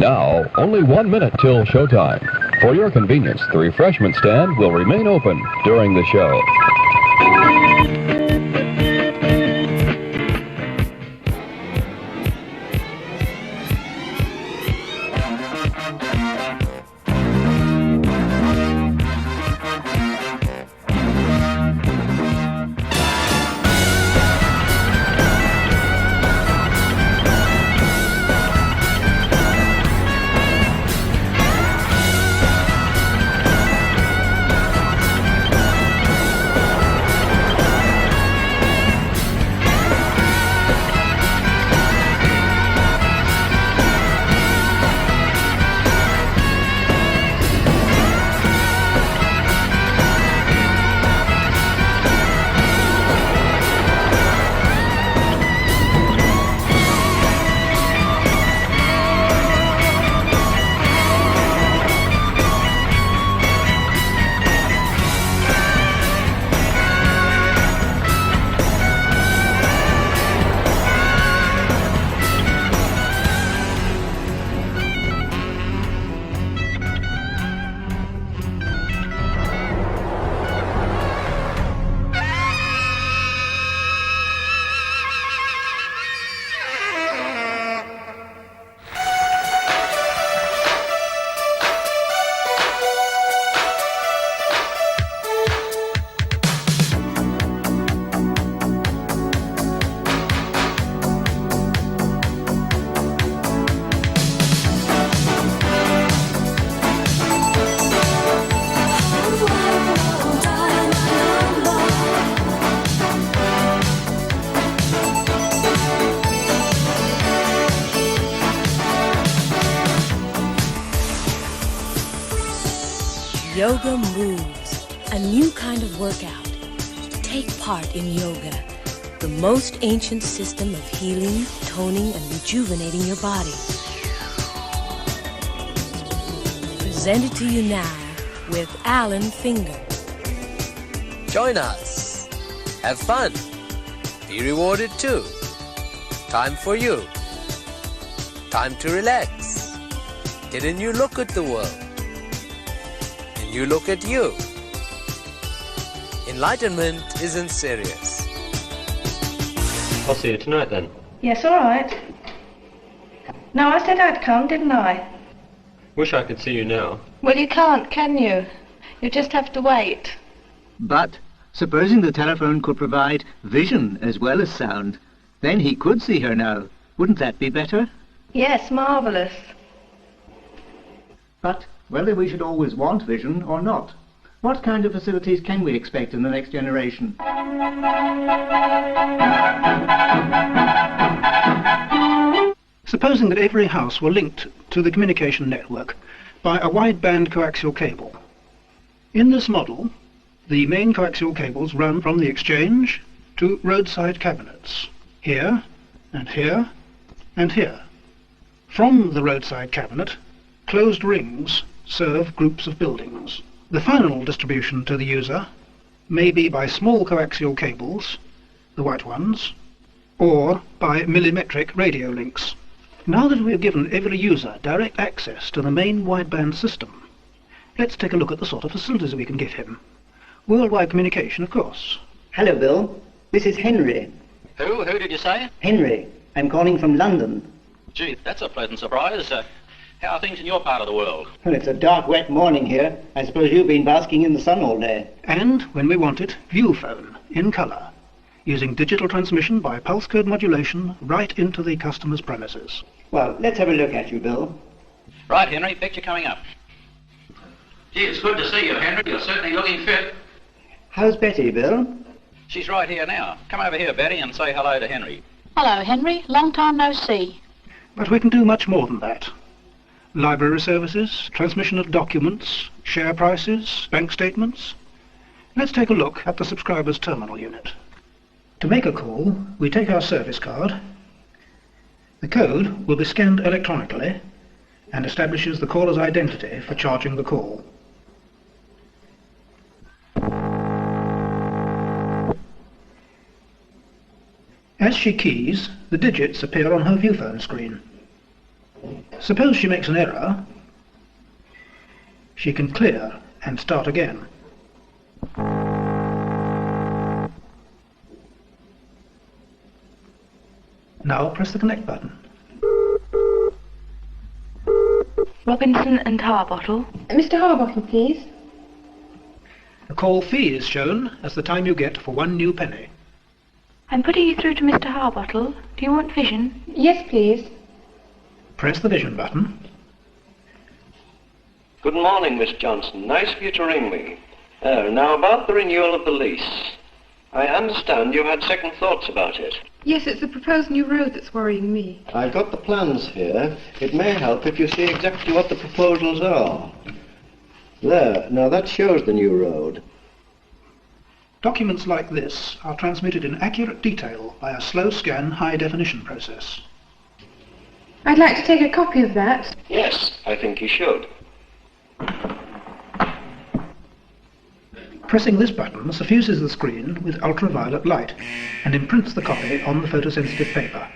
Now, only 1 minute till showtime. For your convenience, the refreshment stand will remain open during the show. Yoga Moves, a new kind of workout. Take part in yoga, the most ancient system of healing, toning, and rejuvenating your body. Presented to you now with Alan Finger. Join us. Have fun. Be rewarded too. Time for you. Time to relax. Get a new look at the world. You look at you. Enlightenment isn't serious. I'll see you tonight then. Yes, all right. No, I said I'd come, didn't I? Wish I could see you now. Well, you can't, can you? You just have to wait. But supposing the telephone could provide vision as well as sound, then he could see her now. Wouldn't that be better? Yes, marvellous. But whether we should always want vision or not, what kind of facilities can we expect in the next generation? Supposing that every house were linked to the communication network by a wideband coaxial cable. In this model, the main coaxial cables run from the exchange to roadside cabinets, here, and here, and here. From the roadside cabinet, closed rings serve groups of buildings. The final distribution to the user may be by small coaxial cables, the white ones, or by millimetric radio links. Now that we have given every user direct access to the main wideband system, let's take a look at the sort of facilities we can give him. Worldwide communication, of course. Hello, Bill. This is Henry. Who did you say? Henry. I'm calling from London. Gee, that's a pleasant surprise. How are things in your part of the world? Well, it's a dark, wet morning here. I suppose you've been basking in the sun all day. And, when we want it, view phone, in colour, using digital transmission by pulse code modulation right into the customer's premises. Well, let's have a look at you, Bill. Right, Henry, picture coming up. Gee, it's good to see you, Henry. You're certainly looking fit. How's Betty, Bill? She's right here now. Come over here, Betty, and say hello to Henry. Hello, Henry. Long time no see. But we can do much more than that. Library services, transmission of documents, share prices, bank statements. Let's take a look at the subscriber's terminal unit. To make a call, we take our service card. The code will be scanned electronically and establishes the caller's identity for charging the call. As she keys, the digits appear on her viewphone screen. Suppose she makes an error, she can clear and start again. Now press the connect button. Robinson and Harbottle. Mr. Harbottle, please. A call fee is shown as the time you get for 1 new penny. I'm putting you through to Mr. Harbottle. Do you want vision? Yes, please. Press the vision button. Good morning, Miss Johnson. Nice of you to ring me. Now, about the renewal of the lease. I understand you had second thoughts about it. Yes, it's the proposed new road that's worrying me. I've got the plans here. It may help if you see exactly what the proposals are. There, now that shows the new road. Documents like this are transmitted in accurate detail by a slow scan high-definition process. I'd like to take a copy of that. Yes, I think you should. Pressing this button suffuses the screen with ultraviolet light and imprints the copy on the photosensitive paper.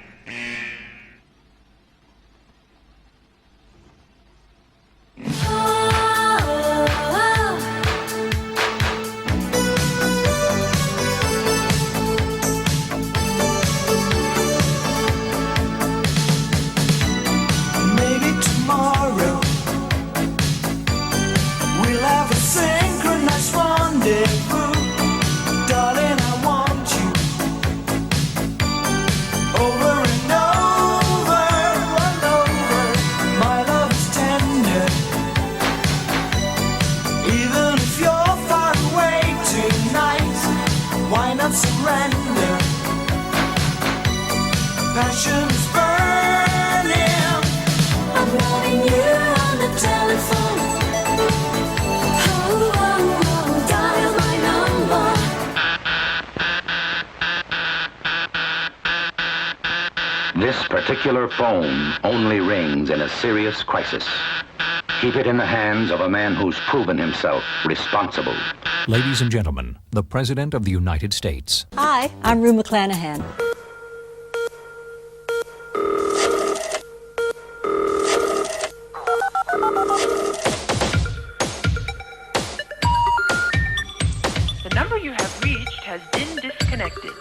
This particular phone only rings in a serious crisis. Keep it in the hands of a man who's proven himself responsible. Ladies and gentlemen, the President of the United States. Hi, I'm Rue McClanahan. The number you have reached has been disconnected.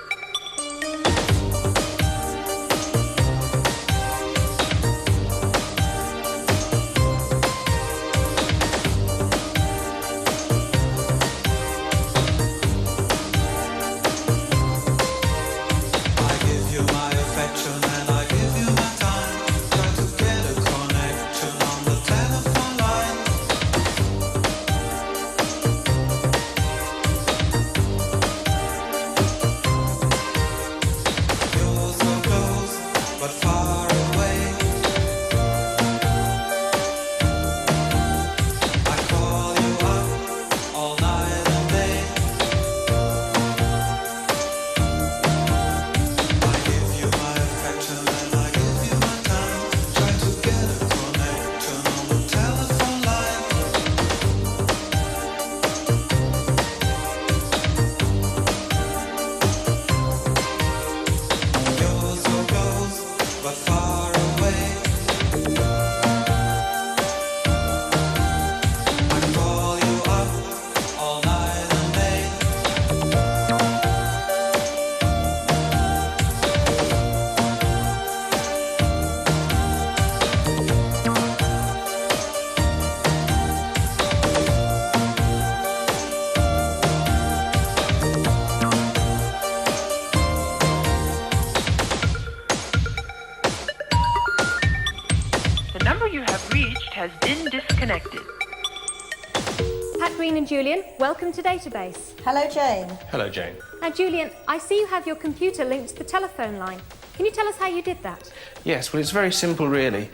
Julian, welcome to Database. Hello, Jane. Hello, Jane. Now, Julian, I see you have your computer linked to the telephone line. Can you tell us how you did that? Yes, well, it's very simple, really.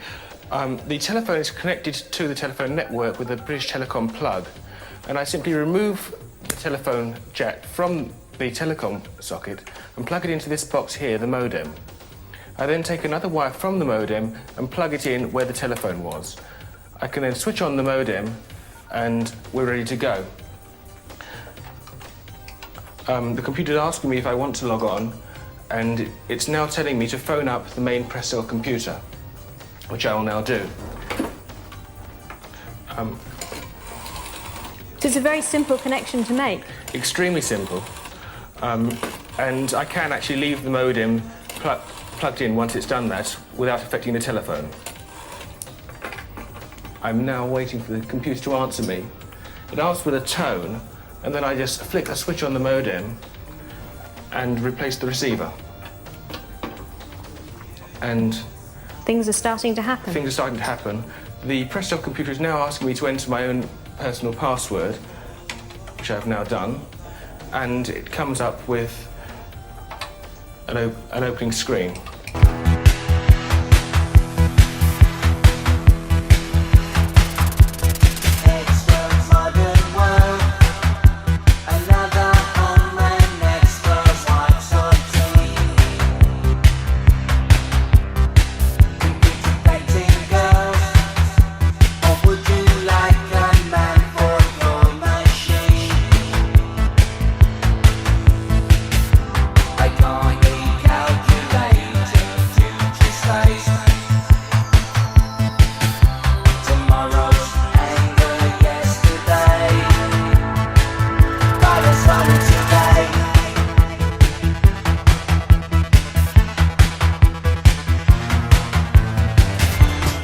The telephone is connected to the telephone network with a British Telecom plug, and I simply remove the telephone jack from the telecom socket and plug it into this box here, the modem. I then take another wire from the modem and plug it in where the telephone was. I can then switch on the modem and we're ready to go. The computer is asking me if I want to log on, and it's now telling me to phone up the main press cell computer. which I will now do. It's a very simple connection to make. Extremely simple. And I can actually leave the modem plugged in once it's done that without affecting the telephone. I'm now waiting for the computer to answer me. It asks with a tone, and then I just flick a switch on the modem and replace the receiver. And things are starting to happen. Things are starting to happen. The press-stop computer is now asking me to enter my own personal password, which I've now done, and it comes up with an opening screen.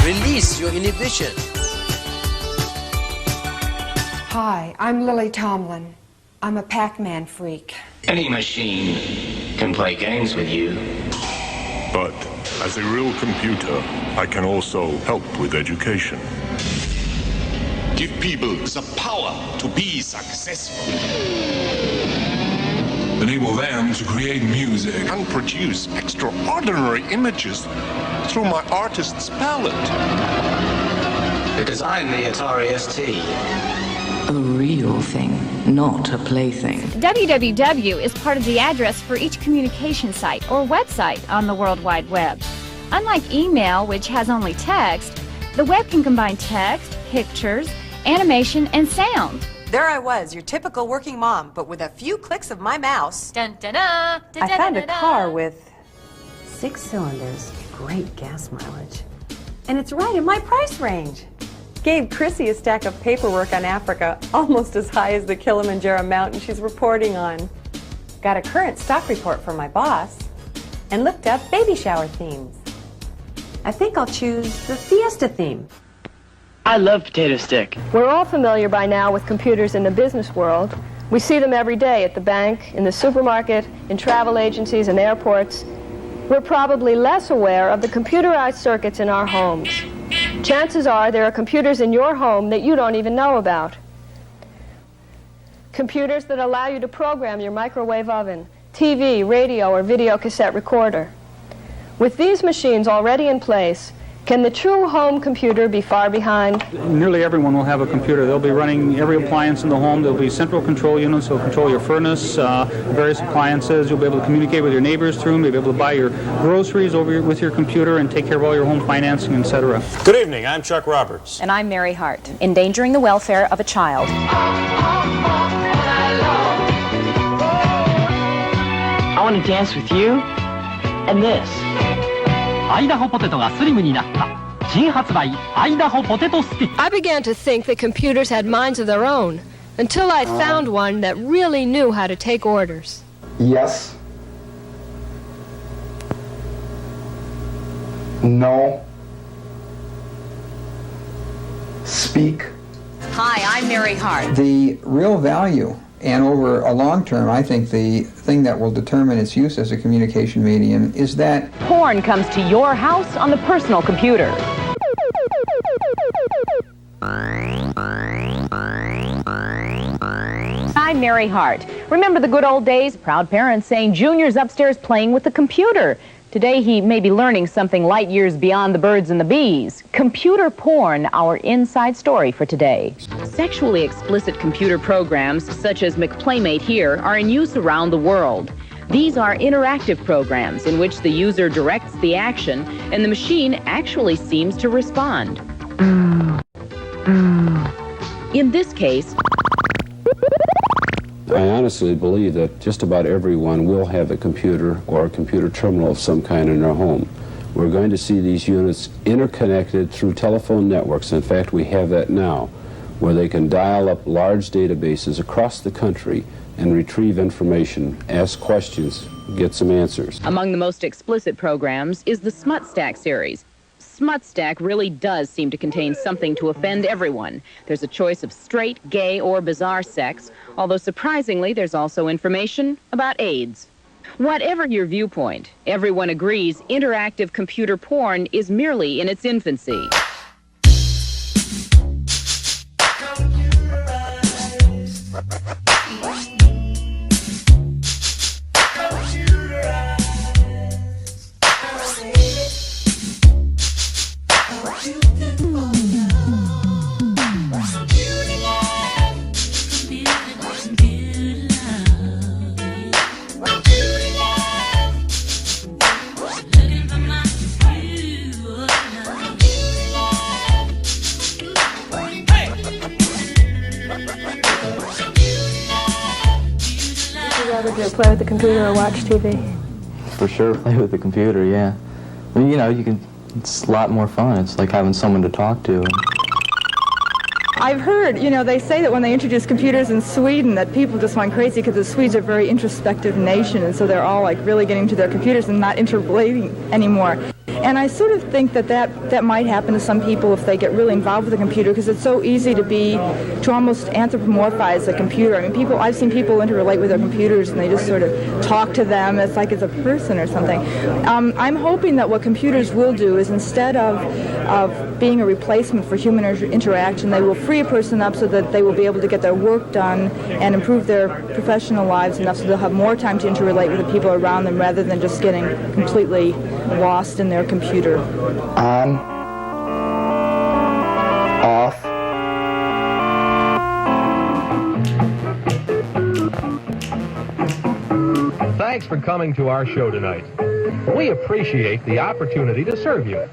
Release your inhibition. Hi, I'm Lily Tomlin. I'm a Pac-Man freak. Any machine can play games with you. But as a real computer, I can also help with education. Give people the power to be successful. Enable them to create music and produce extraordinary images through my artist's palette. They designed the Atari ST. A real thing, not a plaything. www is part of the address for each communication site or website on the World Wide Web. Unlike email, which has only text, the web can combine text, pictures, animation, and sound. There I was, your typical working mom, but with a few clicks of my mouse. Dun, dun, dun, dun, I found a dun, dun, car with 6 cylinders, great gas mileage, and it's right in my price range. Gave Chrissy a stack of paperwork on Africa, almost as high as the Kilimanjaro mountain she's reporting on. Got a current stock report from my boss, and looked up baby shower themes. I think I'll choose the Fiesta theme. I love Potato Stick. We're all familiar by now with computers in the business world. We see them every day at the bank, in the supermarket, in travel agencies and airports. We're probably less aware of the computerized circuits in our homes. Chances are there are computers in your home that you don't even know about. Computers that allow you to program your microwave oven, TV, radio, or video cassette recorder. With these machines already in place, can the true home computer be far behind? Nearly everyone will have a computer. They'll be running every appliance in the home. There'll be central control units that will control your furnace, various appliances. You'll be able to communicate with your neighbors through them. You'll be able to buy your groceries with your computer and take care of all your home financing, etc. Good evening. I'm Chuck Roberts. And I'm Mary Hart. Endangering the welfare of a child. I want to dance with you and this. アイダホポテトがスリムになった新発売アイダホポテトスティック I began to think that computers had minds of their own until I found one that really knew how to take orders. Yes. No. Speak. Hi, I'm Mary Hart. The real value, and over a long term, I think the thing that will determine its use as a communication medium is that Porn comes to your house on the personal computer. I'm Mary Hart. Remember the good old days? Proud parents saying Junior's upstairs playing with the computer. Today he may be learning something light years beyond the birds and the bees. Computer porn, our inside story for today. Sexually explicit computer programs, such as McPlaymate here, are in use around the world. These are interactive programs in which the user directs the action and the machine actually seems to respond. In this case, I honestly believe that just about everyone will have a computer or a computer terminal of some kind in their home. We're going to see these units interconnected through telephone networks. In fact, we have that now, where they can dial up large databases across the country and retrieve information, ask questions, get some answers. Among the most explicit programs is the Smut Stack series. Smut Stack really does seem to contain something to offend everyone. There's a choice of straight, gay, or bizarre sex, although surprisingly there's also information about AIDS. Whatever your viewpoint, everyone agrees interactive computer porn is merely in its infancy. Play with the computer or watch TV? For sure, play with the computer, yeah. I mean, you know, it's a lot more fun. It's like having someone to talk to. I've heard, you know, they say that when they introduced computers in Sweden that people just went crazy because the Swedes are a very introspective nation, and so they're all like really getting to their computers and not interrelating anymore. And I sort of think that might happen to some people if they get really involved with a computer, because it's so easy to almost anthropomorphize a computer. I mean, I've seen people interrelate with their computers and they just sort of talk to them. It's like it's a person or something. I'm hoping that what computers will do is, instead of being a replacement for human interaction, they will free a person up so that they will be able to get their work done and improve their professional lives enough so they'll have more time to interrelate with the people around them rather than just getting completely lost in their computer. On. Off. Thanks for coming to our show tonight. We appreciate the opportunity to serve you.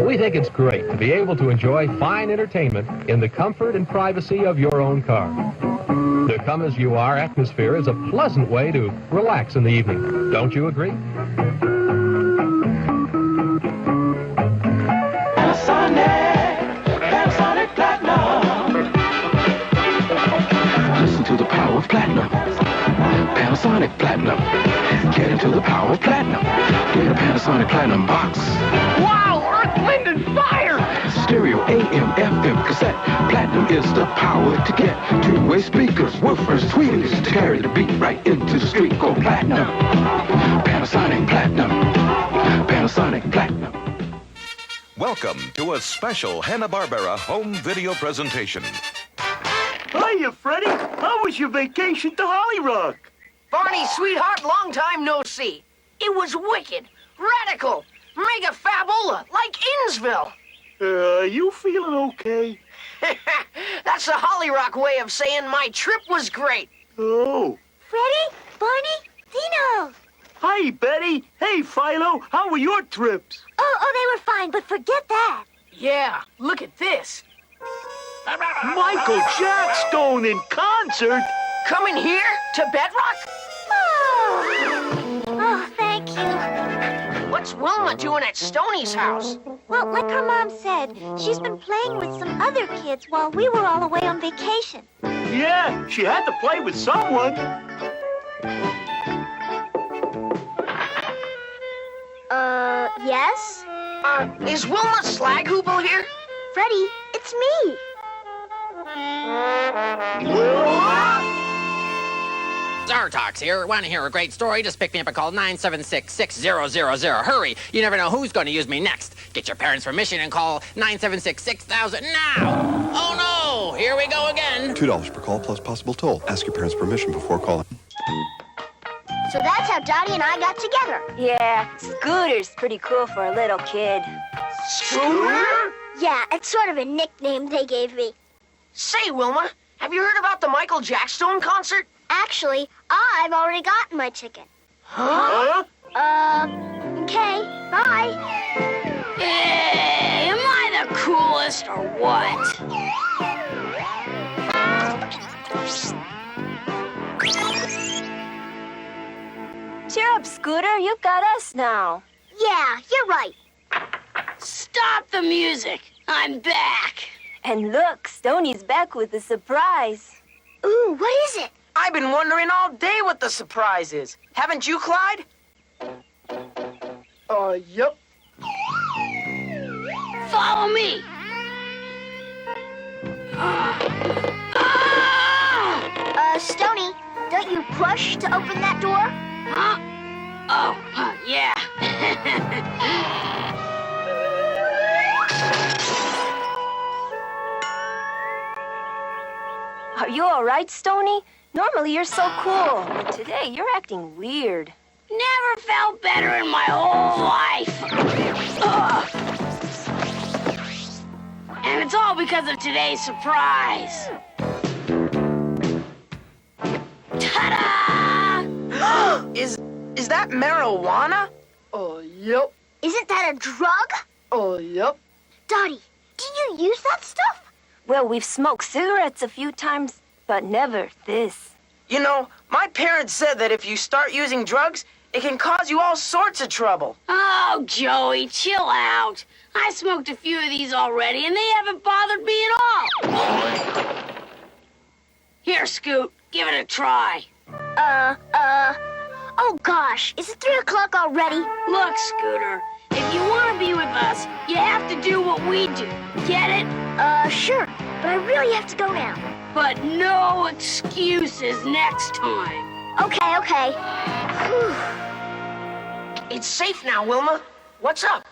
We think it's great to be able to enjoy fine entertainment in the comfort and privacy of your own car. The come-as-you-are atmosphere is a pleasant way to relax in the evening. Don't you agree? Panasonic Platinum. Listen to the power of platinum. Panasonic Platinum. Get into the power of platinum. Get a Panasonic Platinum box. Wow, Earth, Wind, and Fire! Stereo, AM, FM, cassette. Platinum is the power to get two-way speakers, woofers, tweeters to carry the beat right into the street. Go platinum. Panasonic Platinum. Panasonic Platinum. Welcome to a special Hanna-Barbera home video presentation. Hiya, Freddie. How was your vacation to Hollyrock? Barney, sweetheart, long time no see. It was wicked, radical, mega fabola, like Innsville. You feeling okay? That's the Hollyrock way of saying my trip was great. Oh. Freddie, Barney, Dino. Hi, Betty. Hey, Philo. How were your trips? Oh, they were fine, but forget that. Yeah, look at this. Michael Jackson in concert. Coming here to Bedrock? Oh, thank you. What's Wilma doing at Stoney's house? Well, like her mom said, she's been playing with some other kids while we were all away on vacation. Yeah, she had to play with someone. Yes? Is Wilma Slaghoople here? Freddie, it's me. Zartox here. Want to hear a great story? Just pick me up and call 976-6000. Hurry! You never know who's going to use me next. Get your parents' permission and call 976-6000 now! Oh no! Here we go again. $2 per call plus possible toll. Ask your parents' permission before calling. So that's how Dottie and I got together. Yeah, Scooter's pretty cool for a little kid. Scooter? Yeah, it's sort of a nickname they gave me. Say, Wilma, have you heard about the Michael Jackson concert? Actually, I've already gotten my ticket. Huh? Okay, bye. Am I the coolest or what? Cheer up, Scooter. You've got us now. Yeah, you're right. Stop the music. I'm back. And look, Stoney's back with a surprise. Ooh, what is it? I've been wondering all day what the surprise is. Haven't you, Clyde? Yep. Follow me. Stoney, don't you push to open that door? Huh? Oh, yeah. Are you all right, Stoney? Normally you're so cool, but today you're acting weird. Never felt better in my whole life. Ugh. And it's all because of today's surprise. Ta-da! Is that marijuana? Yep. Isn't that a drug? Yep. Dottie, do you use that stuff? Well, we've smoked cigarettes a few times, but never this. You know, my parents said that if you start using drugs, it can cause you all sorts of trouble. Oh, Joey, chill out. I smoked a few of these already, and they haven't bothered me at all. Here, Scoot, give it a try. Oh gosh, is it 3 o'clock already? Look, Scooter, if you want to be with us, you have to do what we do. Get it? Sure, but I really have to go now. But no excuses next time. Okay. Whew. It's safe now, Wilma. What's up?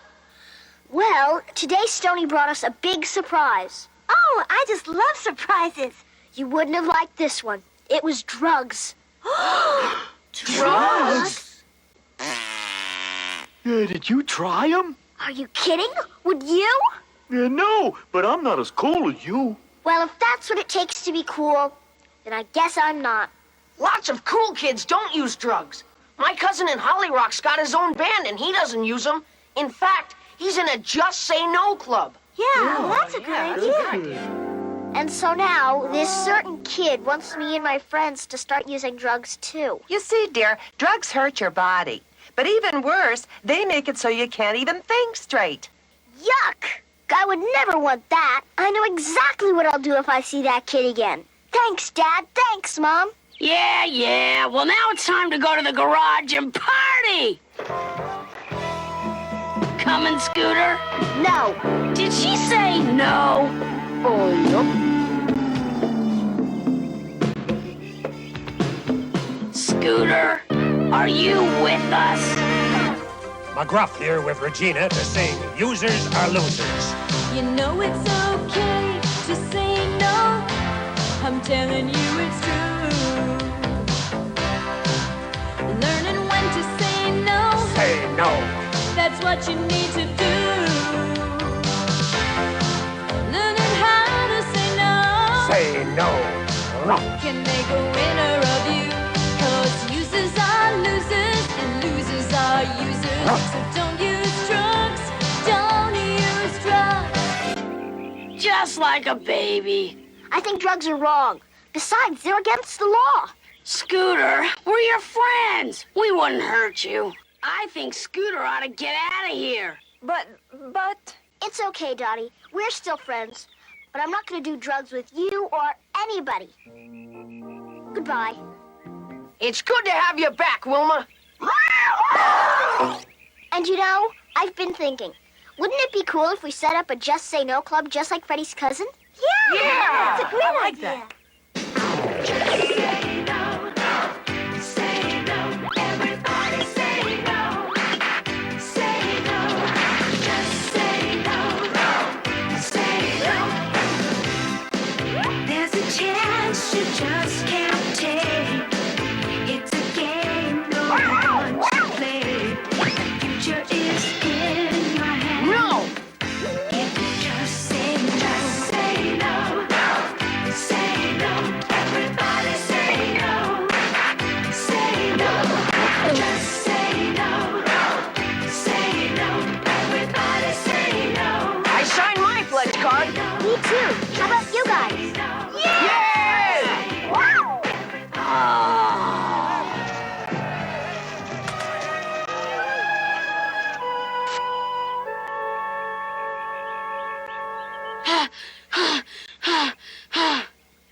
Well, today Stoney brought us a big surprise. Oh, I just love surprises. You wouldn't have liked this one. It was drugs. Drugs? Did you try them? Are you kidding? Would you? No, but I'm not as cool as you. Well, if that's what it takes to be cool, then I guess I'm not. Lots of cool kids don't use drugs. My cousin in Holly Rock's got his own band, and he doesn't use them. In fact, he's in a Just Say No club. Yeah, well, that's a good idea. And so now, this certain kid wants me and my friends to start using drugs, too. You see, dear, drugs hurt your body. But even worse, they make it so you can't even think straight. Yuck! I would never want that. I know exactly what I'll do if I see that kid again. Thanks, Dad. Thanks, Mom. Yeah. Well, now it's time to go to the garage and party! Coming, Scooter? No. Did she say no? Yep. Scooter, are you with us? McGruff here with Regina to sing Users Are Losers. You know it's okay to say no. I'm telling you it's true. Learning when to say no. Say no. That's what you need to do. Learning how to say no. Say no. Can make a winner of you. 'Cause users are losers and losers are users. So don't use drugs. Don't use drugs. Just like a baby. I think drugs are wrong. Besides, they're against the law. Scooter, we're your friends. We wouldn't hurt you. I think Scooter ought to get out of here. But... It's okay, Dottie. We're still friends. But I'm not going to do drugs with you or anybody. Goodbye. It's good to have you back, Wilma. And you know, I've been thinking, wouldn't it be cool if we set up a Just Say No club just like Freddie's cousin? Yeah! That's a great idea. Just say no, say no, everybody say no, say no, just say no, say no. There's a chance you just can't take. It's a game no one should play. Future is in your hands. No! If you just say no, say no, say no, everybody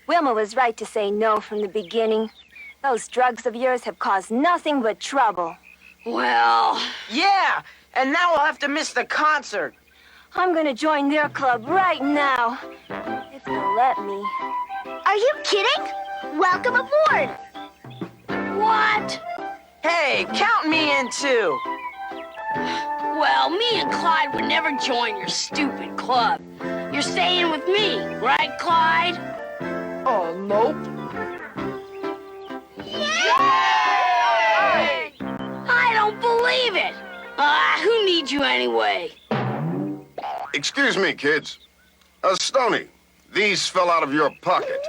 Wilma was right to say no from the beginning. Those drugs of yours have caused nothing but trouble. Well, yeah, and now I'll have to miss the concert. I'm gonna join their club right now, if they'll let me. Are you kidding? Welcome aboard! What? Hey, count me in too. Well, me and Clyde would never join your stupid club. You're staying with me, right, Clyde? Oh, nope. Yay! I don't believe it. Who needs you anyway? Excuse me, kids. Stoney, these fell out of your pocket.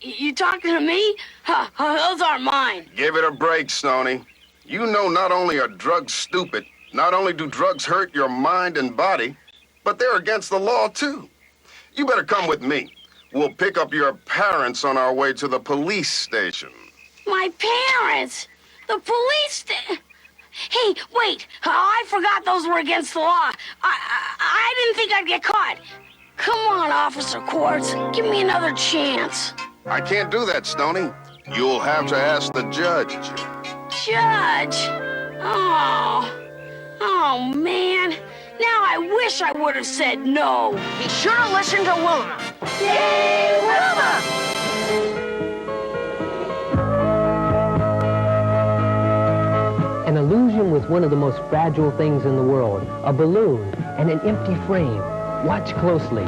You talking to me? Those aren't mine. Give it a break, Stoney. You know not only are drugs stupid, not only do drugs hurt your mind and body, but they're against the law, too. You better come with me. We'll pick up your parents on our way to the police station. My parents? The police Hey, wait. I forgot those were against the law. I didn't think I'd get caught. Come on, Officer Quartz. Give me another chance. I can't do that, Stoney. You'll have to ask the judge. Judge? Oh, man. Now I wish I would have said no. Be sure to listen to Wilma. Yay, Wilma! An illusion was one of the most fragile things in the world. A balloon and an empty frame. Watch closely.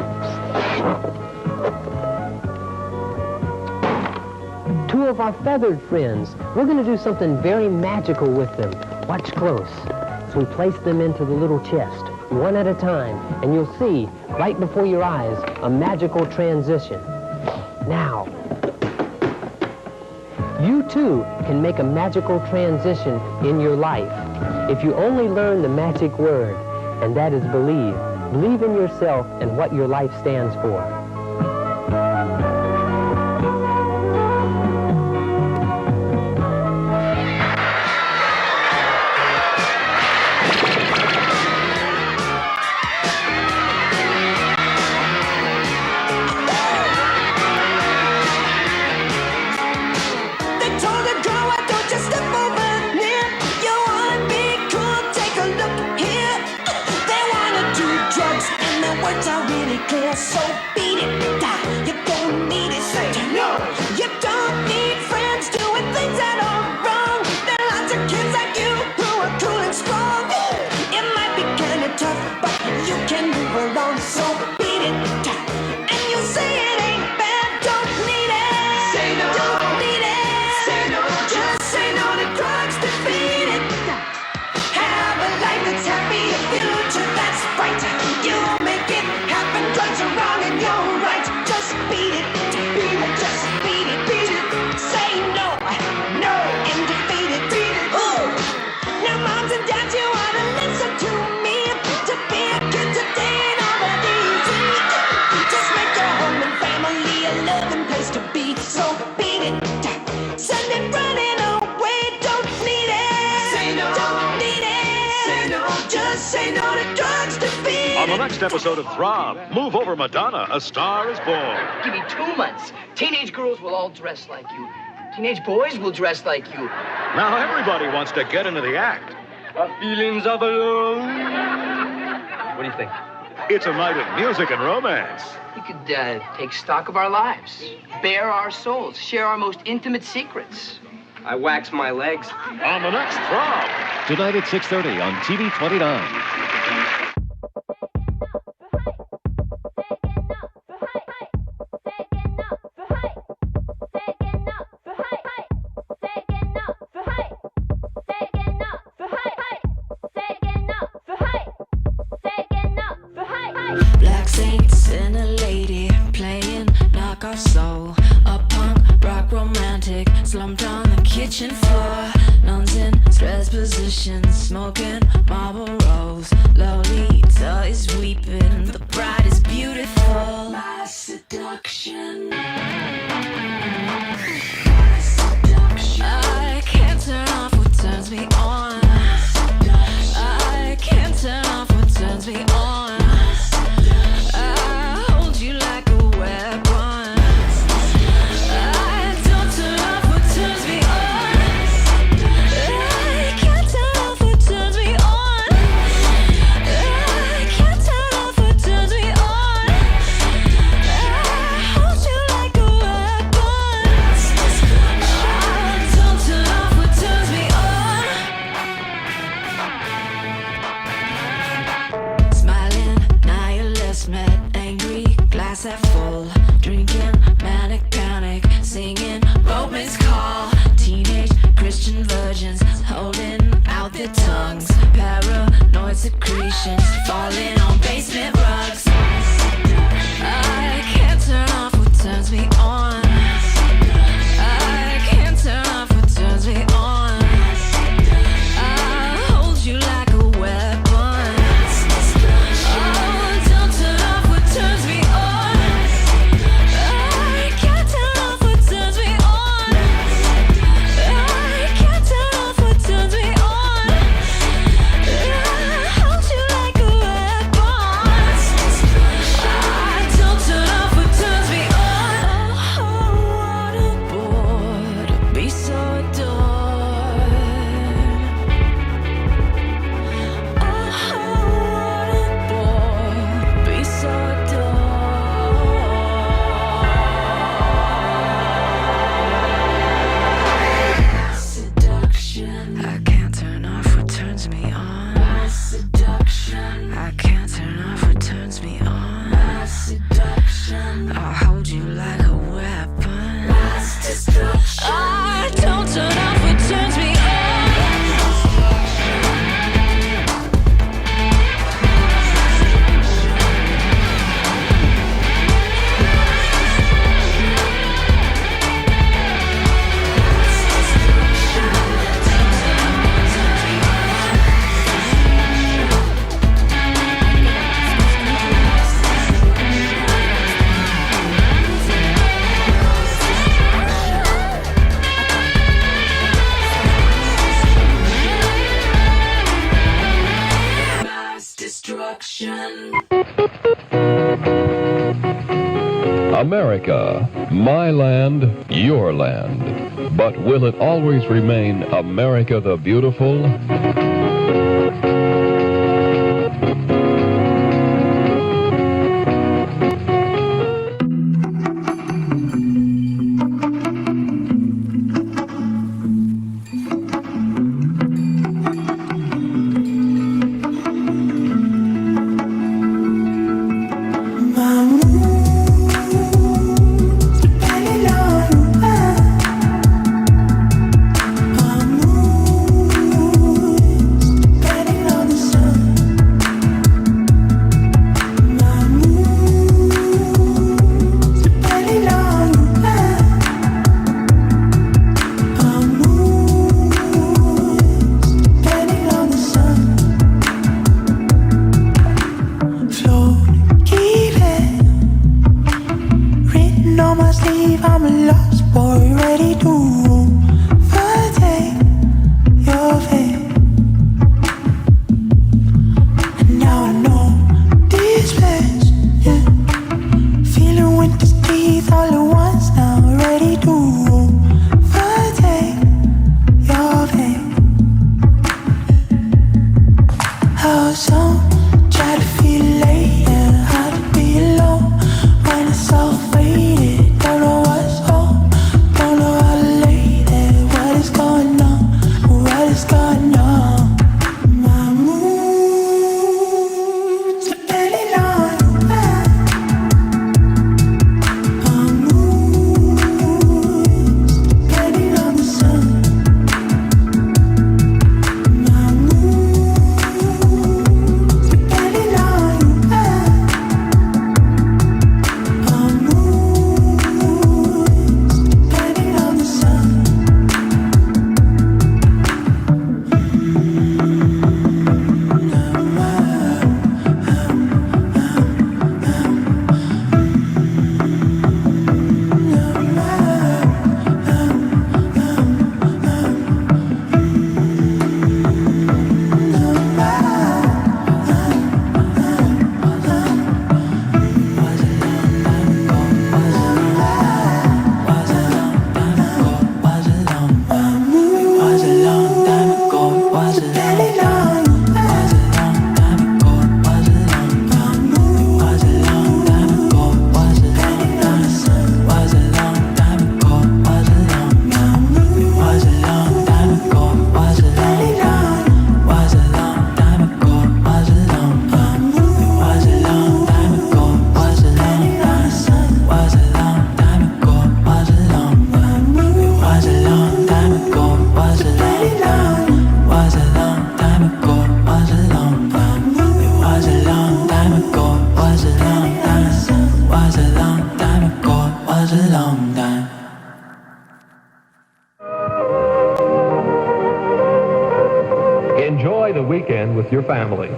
Two of our feathered friends. We're going to do something very magical with them. Watch close. So we place them into the little chest, one at a time, and you'll see, right before your eyes, a magical transition. Now, you too can make a magical transition in your life. If you only learn the magic word, and that is believe. Believe in yourself and what your life stands for. So beat it, you don't need it. Say no. You don't need friends doing things that are wrong. There are lots of kids like you who are cool and strong. It might be kinda tough, but you can move along. So beat it, and you'll say it ain't bad. Don't need it. Say no. Don't need it. Say no. Just say no to drugs. Defeat it. Have a life that's happy, a future that's bright. You'll make it happen. Drugs are wrong and you're right. Just beat it, just beat it, say no, no, and defeat it, Ooh. Now moms and dads, you ought to listen to me. To be a kid today ain't all that easy. Just make your home and family a loving place to be. So beat it, send it running away. Don't need it, say no, don't need it, say no, just say no to drugs. Defeat it. On the next episode of Throb, Move Over Madonna, A Star is Born. Give me 2 months. Teenage girls will all dress like you. Teenage boys will dress like you. Now everybody wants to get into the act. The feelings of alone. What do you think? It's a night of music and romance. We could take stock of our lives, bare our souls, share our most intimate secrets. I wax my legs. On the next Throb. Tonight at 6:30 on TV 29. Black saints and a lady playing knock off soul. A punk rock romantic slumped on the kitchen floor. Nuns in stress positions smoking marble rolls. Lolita is weeping, the bride is beautiful. My seduction. I can't turn off what turns me on. I can't turn off what turns me on. set full, drinking, manic panic, singing Romans call. Teenage Christian virgins holding out their tongues. Paranoid secretions falling on basement rugs. I can't turn off what turns me on. I can't turn off what turns me on. I'll hold you like a weapon. Oh, don't turn off what turns me on. I can't turn off what turns me on. I can't turn off what turns me on. I'll hold you like a weapon. Don't turn off what turns me on. Oh, what a bore to be so adored. Oh, what a bore to be so adored. Seduction. I can't turn off what turns me on. Seduction. I can't turn off what turns me on. Seduction. I'll hold you like a weapon. I don't turn off what turns me on. Mass destruction. America, my land, your land. But will it always remain America the Beautiful? Don't know how to lay with your family.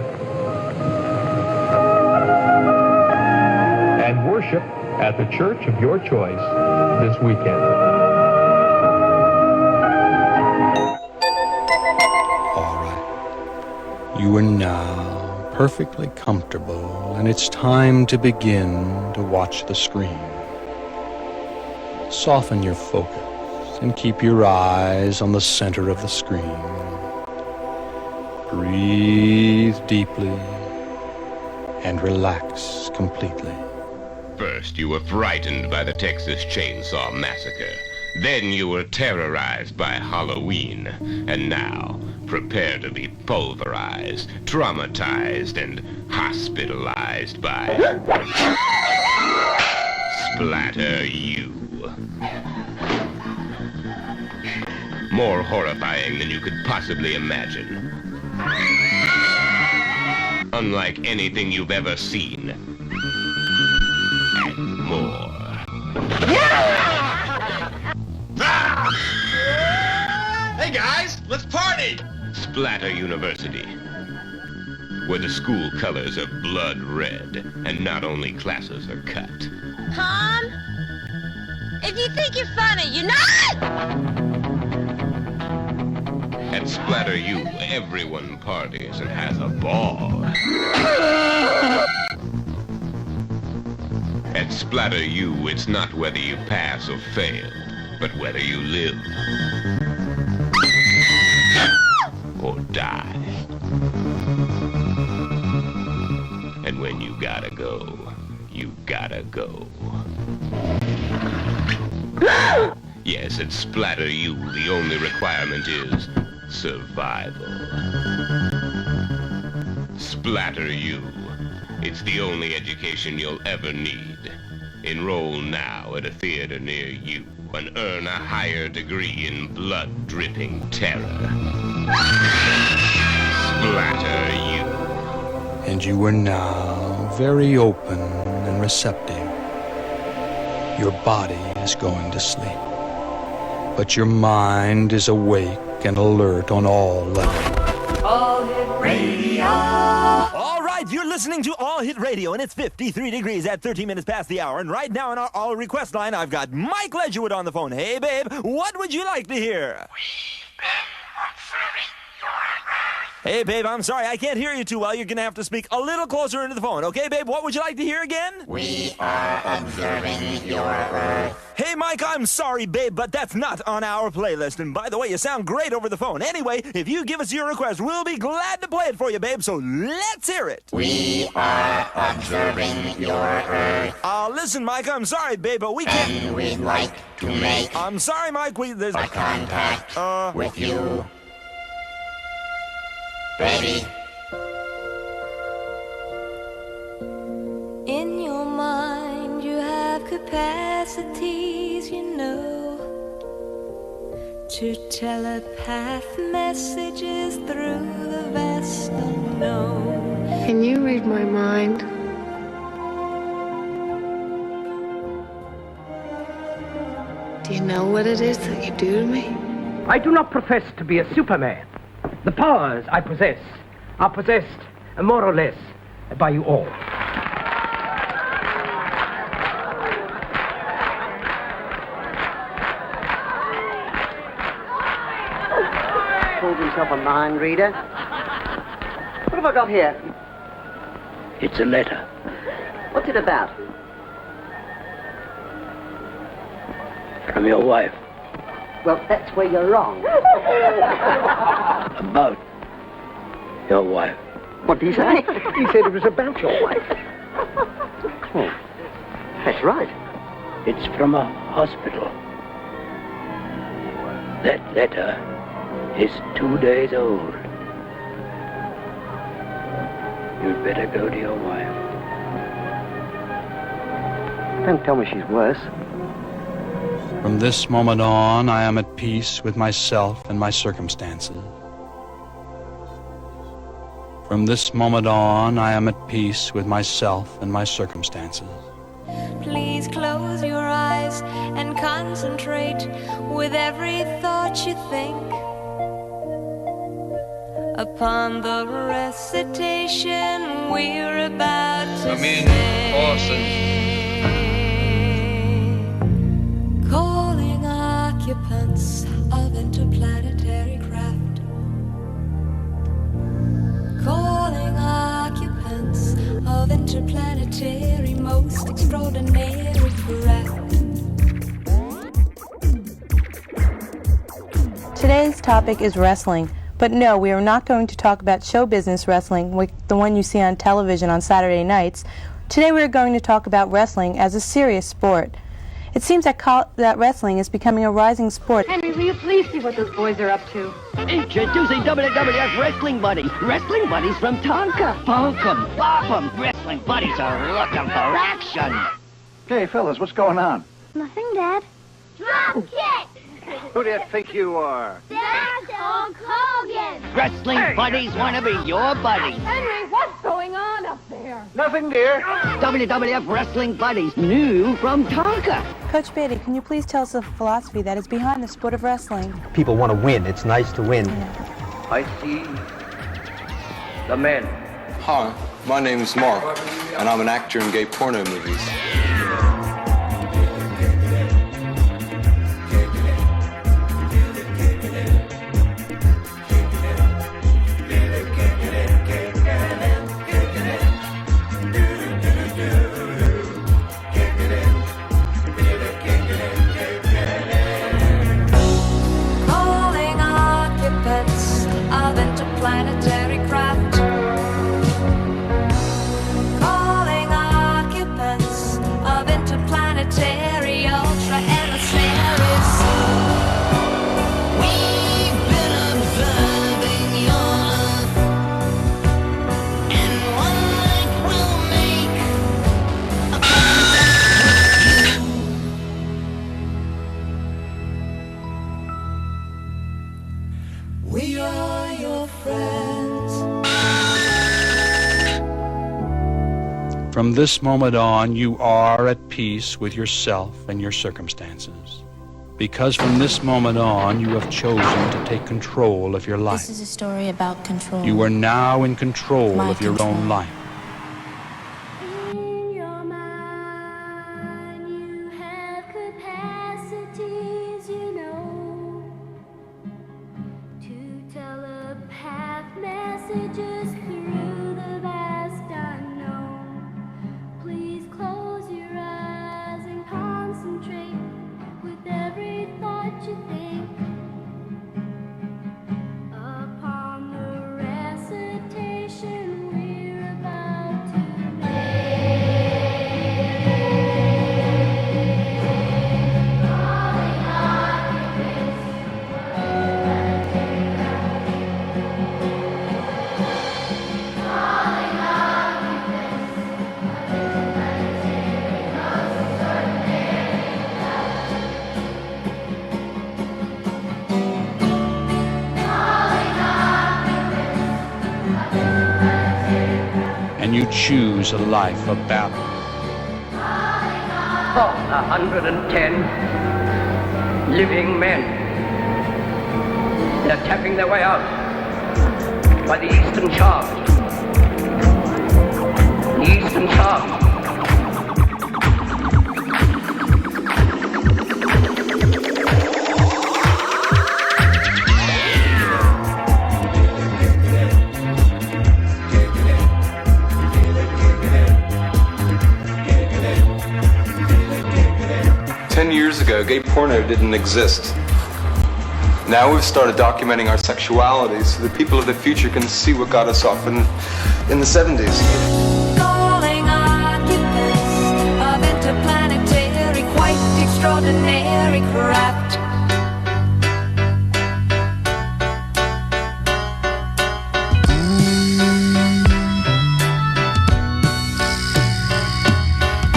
And worship at the church of your choice this weekend. You are now perfectly comfortable, and it's time to begin to watch the screen. Soften your focus and keep your eyes on the center of the screen. Breathe deeply and relax completely. First, you were frightened by the Texas Chainsaw Massacre. Then you were terrorized by Halloween. And now, prepare to be pulverized, traumatized, and hospitalized by Splatter You. More horrifying than you could possibly imagine. Unlike anything you've ever seen. And more. Hey guys, let's party! Splatter University, where the school colors are blood red, and not only classes are cut. Tom? If you think you're funny, you're not! At Splatter U, everyone parties and has a ball. At Splatter U, it's not whether you pass or fail, but whether you live or die. And when you gotta go, you gotta go. Yes, at Splatter U, the only requirement is survival. Splatter U. It's the only education you'll ever need. Enroll now at a theater near you and earn a higher degree in blood-dripping terror. Splatter You. And you are now very open and receptive. Your body is going to sleep, but your mind is awake and alert on all levels. All Hit Radio. All right, you're listening to All Hit Radio, and it's 53 degrees at 13 minutes past the hour. And right now on our All Request line, I've got Mike Ledgerwood on the phone. Hey, babe, what would you like to hear? Hey, babe, I'm sorry, I can't hear you too well. You're going to have to speak a little closer into the phone. Okay, babe, what would you like to hear again? We are observing your Earth. Hey, Mike, I'm sorry, babe, but that's not on our playlist. And by the way, you sound great over the phone. Anyway, if you give us your request, we'll be glad to play it for you, babe, so let's hear it. We are observing your Earth. Listen, Mike, I'm sorry, babe, but we can't... And we'd like to make... I'm sorry, Mike, there's... a contact with you. Ready? In your mind, you have capacities, you know, to telepath messages through the vast unknown. Can you read my mind? Do you know what it is that you do to me? I do not profess to be a Superman. The powers I possess are possessed, more or less, by you all. Called himself a mind reader. What have I got here? It's a letter. What's it about? From your wife. Well, that's where you're wrong. About your wife. What did he say? He said it was about your wife. Oh, that's right. It's from a hospital. That letter is 2 days old. You'd better go to your wife. Don't tell me she's worse. From this moment on, I am at peace with myself and my circumstances. From this moment on, I am at peace with myself and my circumstances. Please close your eyes and concentrate with every thought you think upon the recitation we're about to say. Calling occupants of interplanetary craft. Calling occupants of interplanetary most extraordinary craft. Today's topic is wrestling, but no, we are not going to talk about show business wrestling, like the one you see on television on Saturday nights. Today we are going to talk about wrestling as a serious sport. It seems that wrestling is becoming a rising sport. Henry, will you please see what those boys are up to? Introducing WWF Wrestling Buddies. Wrestling Buddies from Tonka. Funk 'em, bop 'em. Wrestling Buddies are looking for action. Hey, fellas, what's going on? Nothing, Dad. Drop kick! Who do you think you are? That's Hulk Hogan! Wrestling Buddies want to be your buddies. Henry, what's going on up there? Nothing, dear. WWF Wrestling Buddies, new from Tonka. Coach Beatty, can you please tell us the philosophy that is behind the sport of wrestling? People want to win. It's nice to win. I see the men. Hi, my name's Mark, and I'm an actor in gay porno movies. Planetary craft. Calling occupants of interplanetary ultra emissaries. We've been observing your love, and one night we'll make a contact with you. We are your friends. From this moment on, you are at peace with yourself and your circumstances. Because from this moment on, you have chosen to take control of your life. This is a story about control. You are now in control My of your control. own life. In your mind, you have capacities, you know, to telepath messages through the vast unknown. Please close your eyes and concentrate with every thought you think upon the recitation we're about to And you choose a life of battle. 110 living men. They're tapping their way out by the eastern shaft. The eastern shaft. Years ago, gay porno didn't exist. Now we've started documenting our sexuality so that people of the future can see what got us off in the 70s. calling occupants of interplanetary, quite extraordinary craft.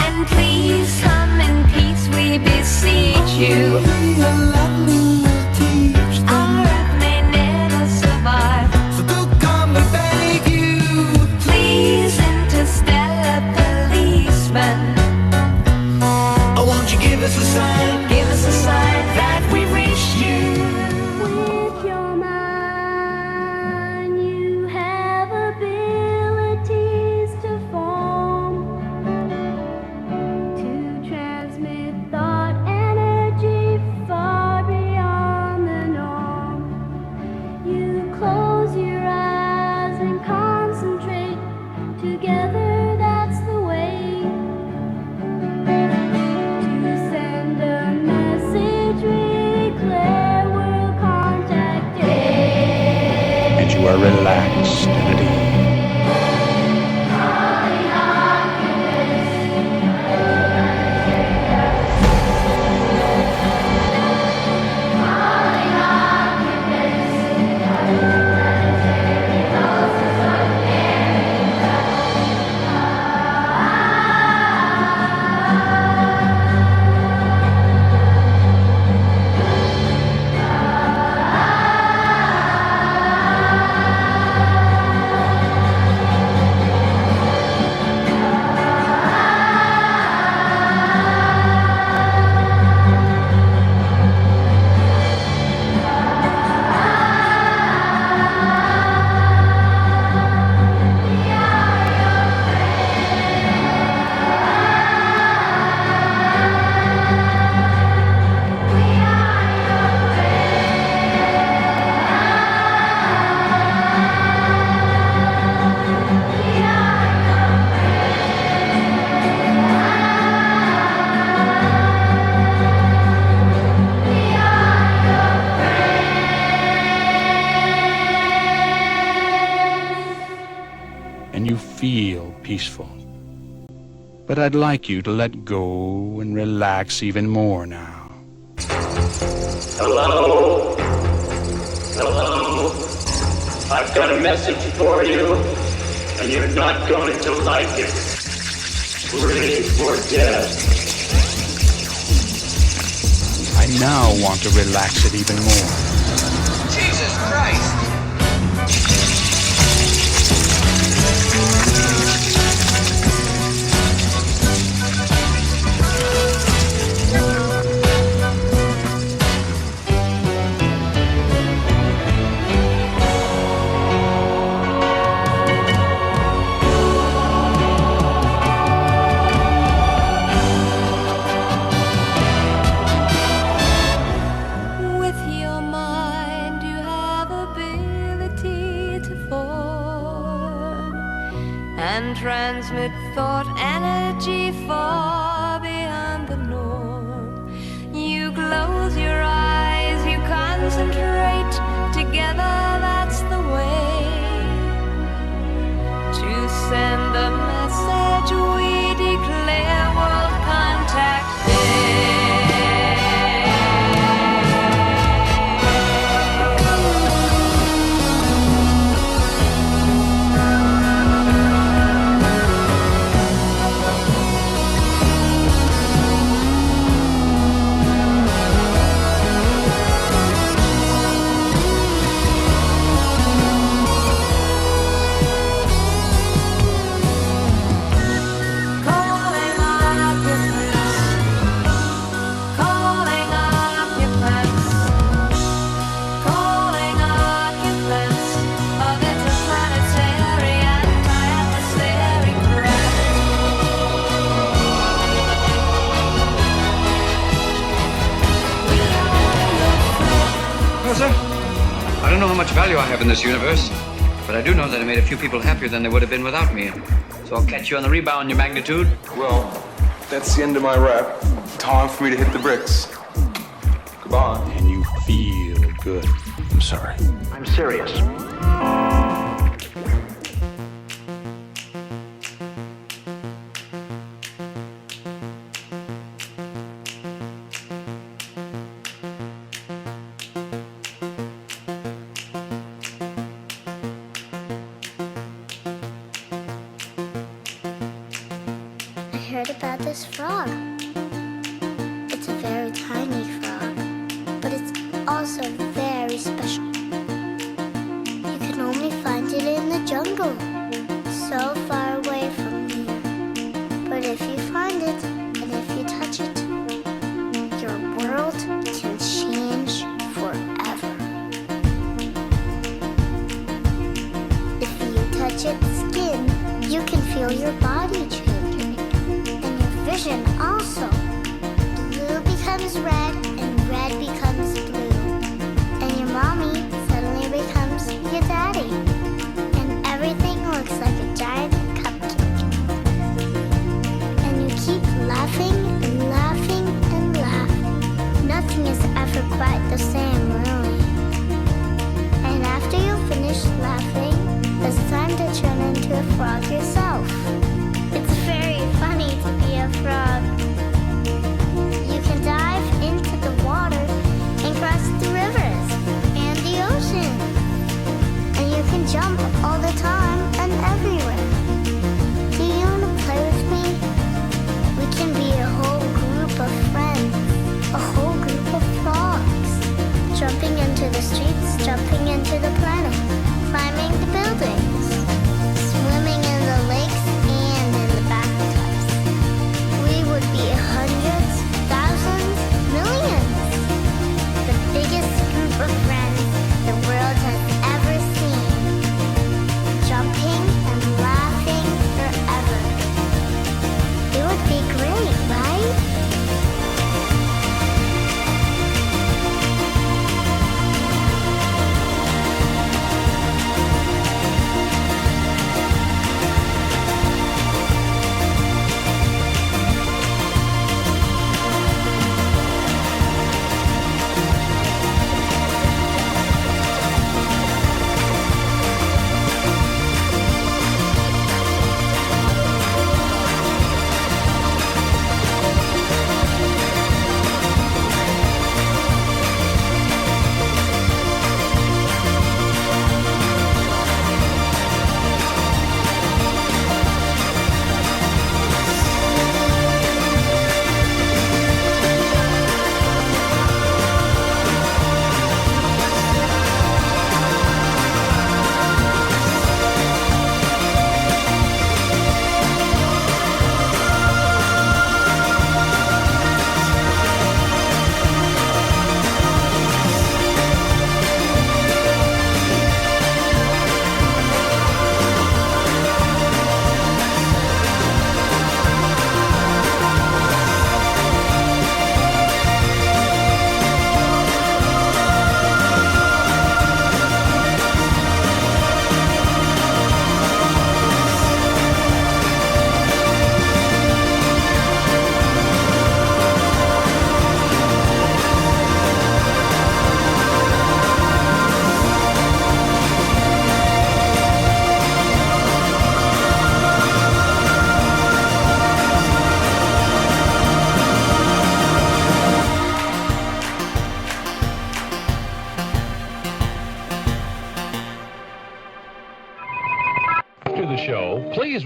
And please come in peace, we beseech you. Our earth may never survive. So don't come and beg you. Please, interstellar policeman. Oh, won't you give us a sign? Give us a sign that we've reached you. with your mind. You But I'd like you to let go and relax even more now. Hello? Hello? I've got a message for you, and you're not going to like it. Ready for death. I now want to relax it even more. Jesus Christ! Transmit thought energy far beyond the norm. You close your eyes, you concentrate. Together, that's the way to send the message we declare World Contact Day. I don't know how much value I have in this universe, but I do know that I made a few people happier than they would have been without me. So I'll catch you on the rebound, your magnitude. Well, that's the end of my rap. Time for me to hit the bricks. Goodbye. And you feel good. I'm sorry. I'm serious. I heard about this frog. It's a very tiny frog, but it's also very special. You can only find it in the jungle, so far away from here. But if you find it, and if you touch it, your world can change forever. If you touch its skin, you can feel your body change. Vision also. Blue becomes red, and red becomes blue. And your mommy suddenly becomes your daddy. And everything looks like a giant cupcake. And you keep laughing and laughing and laughing. Nothing is ever quite the same, really. And after you finish laughing, it's time to turn into a frog yourself. It's very funny to be a frog. You can dive into the water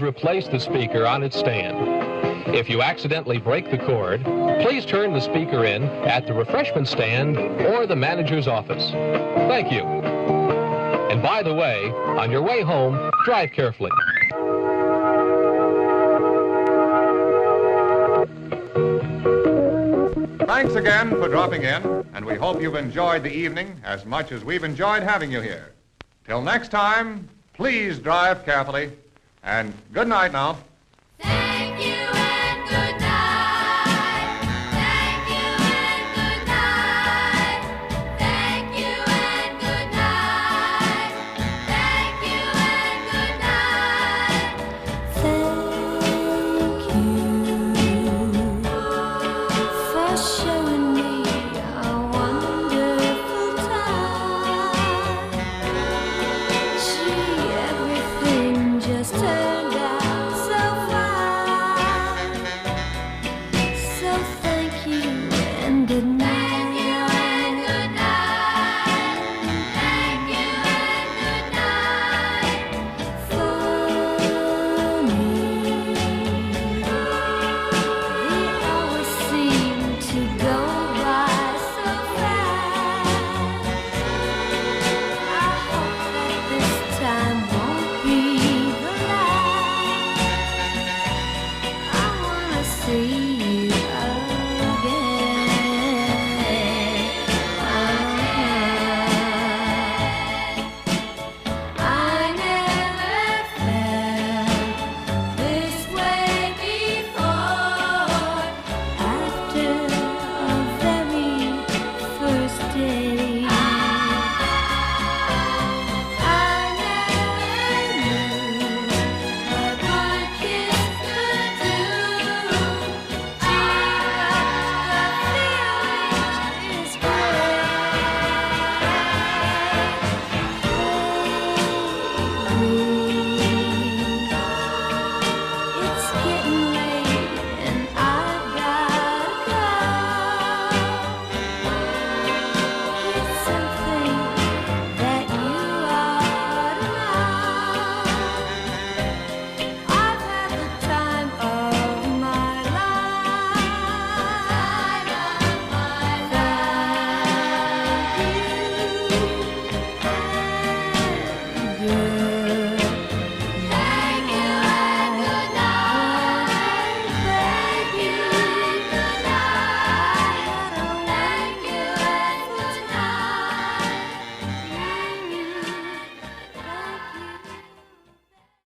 replace the speaker on its stand. If you accidentally break the cord, please turn the speaker in at the refreshment stand or the manager's office. Thank you. And by the way, on your way home, drive carefully. Thanks again for dropping in, and we hope you've enjoyed the evening as much as we've enjoyed having you here. Till next time, please drive carefully, and good night now.